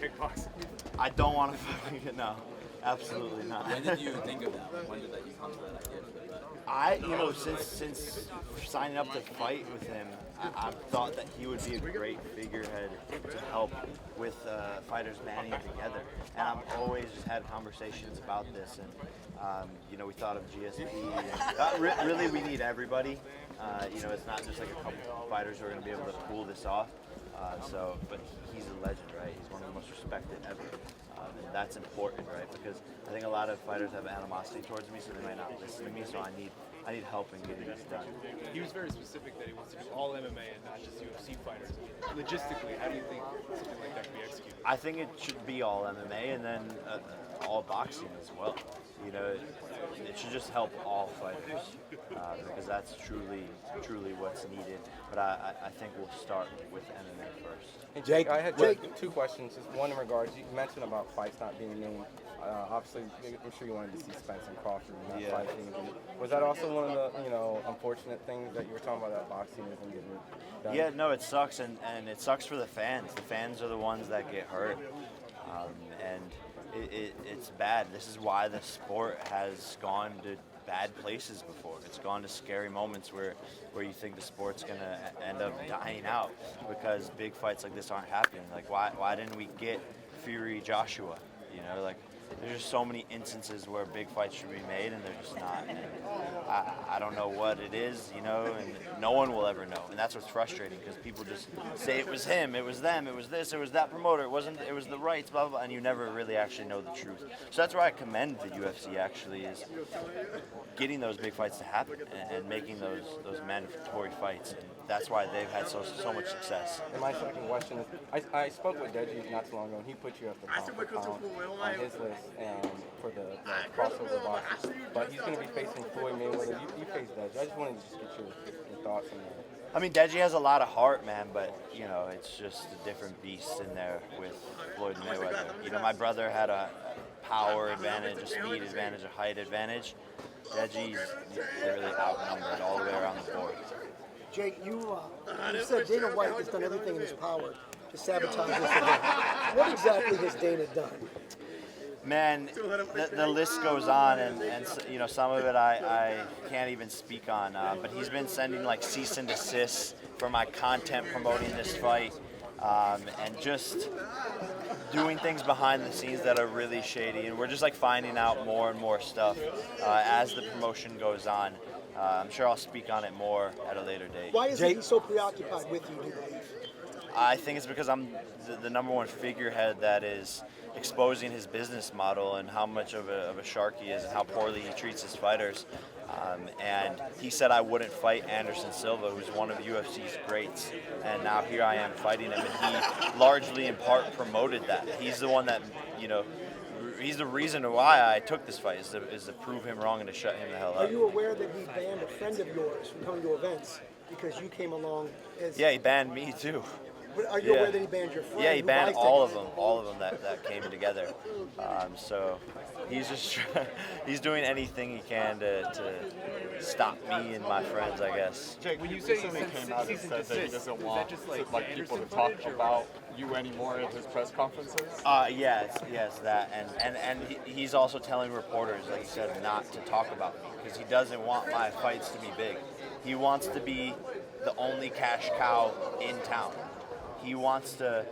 kickboxing? I don't want to fight again. No, absolutely not. When did you think of that? When did you come to that idea? Since signing up to fight with him, I've thought that he would be a great figurehead to help with fighters banding together. And I've always just had conversations about this. And we thought of GSP. And, really, we need everybody. It's not just like a couple fighters who are going to be able to pull this off. But he's a legend, right? He's one of the most respected ever. And that's important, right? Because I think a lot of fighters have animosity towards me, so they might not listen to me. So I need help in getting this done. He was very specific that he wants to do all MMA and not just UFC fighters. Logistically, how do you think something like that can be executed? I think it should be all MMA and then all boxing as well. It should just help all fighters because that's truly what's needed. But I think we'll start with MMA first. Hey, Jake, I had two questions. Just one in regards, you mentioned about fights not being named. Obviously, I'm sure you wanted to see Spence and Crawford in that fight. Was that also one of the unfortunate things that you were talking about that boxing isn't getting done? Yeah, no, it sucks, and it sucks for the fans. The fans are the ones that get hurt, and it's bad. This is why the sport has gone to bad places before. It's gone to scary moments where you think the sport's gonna end up dying out because big fights like this aren't happening. Like why didn't we get Fury Joshua? There's just so many instances where big fights should be made and they're just not. And I don't know what it is, and no one will ever know. And that's what's frustrating because people just say it was him, it was them, it was this, it was that promoter, it was the rights, blah, blah, blah, and you never really actually know the truth. So that's why I commend the UFC actually is getting those big fights to happen and making those mandatory fights. And that's why they've had so much success. And my second question is, I spoke with Deji not too long ago, and he put you at the pound for pound on his list for the crossover boxers. But he's going to be facing Floyd Mayweather. You face Deji. I just wanted to just get your thoughts on that. I mean, Deji has a lot of heart, man, but, it's just a different beast in there with Floyd Mayweather. My brother had a power advantage, a speed advantage, a height advantage. Deji's really outnumbered all the way around the board. Jake, you said Dana White has done everything in his power to sabotage this event. What exactly has Dana done? Man, the list goes on, and some of it I can't even speak on. But he's been sending cease and desists for my content promoting this fight, and just doing things behind the scenes that are really shady. And we're just finding out more and more stuff as the promotion goes on. I'm sure I'll speak on it more at a later date. Why is he so preoccupied with you, do you believe? I think it's because I'm the number one figurehead that is exposing his business model and how much of a shark he is and how poorly he treats his fighters. And he said I wouldn't fight Anderson Silva, who's one of UFC's greats. And now here I am fighting him, and he largely in part promoted that. He's the one that, he's the reason why I took this fight, is to prove him wrong and to shut him the hell up. Are you aware that he banned a friend of yours from coming to events because you came along as... Yeah, he banned me too. But are you aware that he banned your friend? Yeah, he banned all of them that came together. So he's just he's doing anything he can to stop me and my friends, I guess. Jake, when you say he came out and said that he doesn't want people to talk about you anymore at his press conferences? Yeah, it's that, and he's also telling reporters, like he said, not to talk about me because he doesn't want my fights to be big. He wants to be the only cash cow in town. He wants to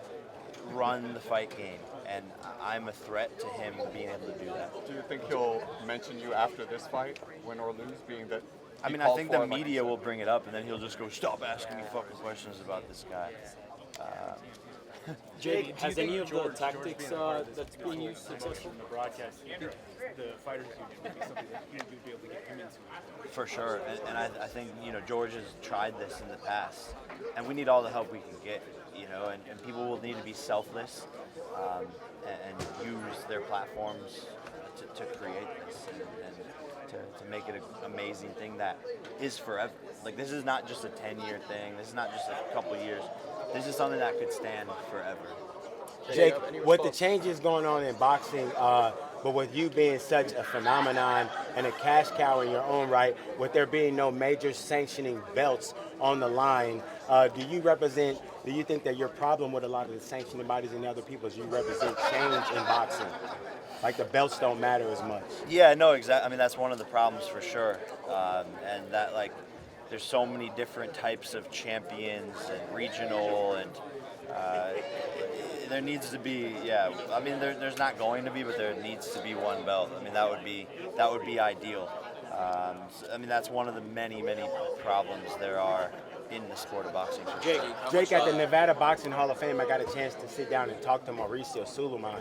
run the fight game, and I'm a threat to him being able to do that. Do you think he'll mention you after this fight, win or lose, being that? I mean, I think the media will bring it up, and then he'll just go, "Stop asking me fucking questions about this guy." Jake, has any of the tactics that's being used successful? In the broadcast, do you think the fighters union would be something that he would be able to get him into? For sure, and I think George has tried this in the past, and we need all the help we can get. And people will need to be selfless and use their platforms to create this and to make it an amazing thing that is forever. This is not just a 10-year thing. This is not just a couple years. This is something that could stand forever. Jake, with the changes going on in boxing, but with you being such a phenomenon and a cash cow in your own right, with there being no major sanctioning belts on the line, do you represent Do you think that your problem with a lot of the sanctioning bodies and other people is you represent change in boxing? Like the belts don't matter as much. Yeah, no, exactly. I mean, that's one of the problems for sure. And that, like, there's so many different types of champions and regional, and there needs to be, yeah. I mean, there's not going to be, but there needs to be one belt. I mean, that would be ideal. I mean, that's one of the many problems there are in the sport of boxing. For sure. Jake, at the Nevada Boxing Hall of Fame, I got a chance to sit down and talk to Mauricio Sulaiman,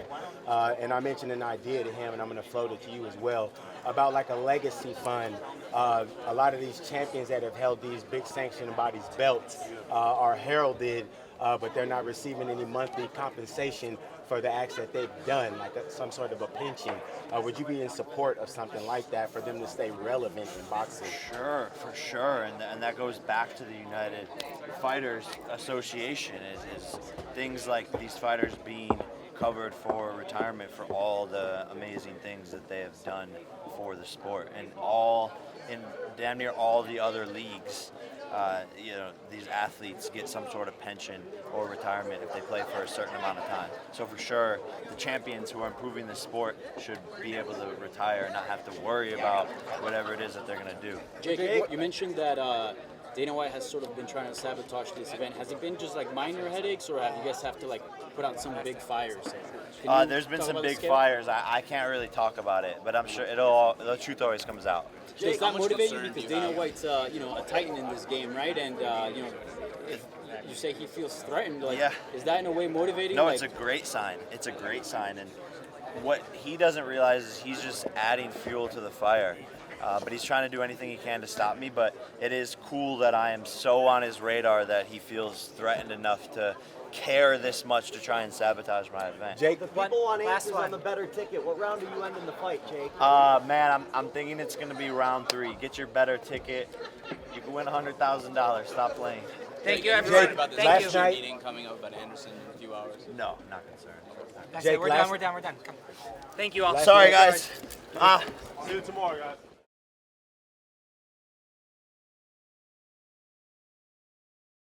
and I mentioned an idea to him, and I'm going to float it to you as well, about like a legacy fund. A lot of these champions that have held these big sanctioning bodies belts are heralded, but they're not receiving any monthly compensation for the acts that they've done, like some sort of a pension. Would you be in support of something like that for them to stay relevant in boxing? Sure, for sure, and that goes back to the United Fighters Association, is things like these fighters being covered for retirement for all the amazing things that they have done for the sport, and in damn near all the other leagues. These athletes get some sort of pension or retirement if they play for a certain amount of time. So for sure, the champions who are improving the sport should be able to retire and not have to worry about whatever it is that they're going to do. Jake, you mentioned that Dana White has sort of been trying to sabotage this event. Has it been just like minor headaches, or have you guys have to like put out some big fires? There's been some big fires. I can't really talk about it, but I'm sure the truth always comes out. Does that motivate you? Because Dana White's a titan in this game, right? And if you say he feels threatened, like, is that in a way motivating? No, it's a great sign. It's a great sign, and what he doesn't realize is he's just adding fuel to the fire. But he's trying to do anything he can to stop me. But it is cool that I am so on his radar that he feels threatened enough to care this much to try and sabotage my event. Jake, The people on answers on the better ticket. What round are you ending the fight, Jake? Man, I'm thinking it's going to be round 3. Get your better ticket. You can win $100,000. Stop playing. Thank you, everyone. Jake, About this last night- meeting coming up at Anderson in a few hours. No, not concerned. Jake, we're done. We're done. Come. Thank you all. Sorry, guys. See you tomorrow, guys.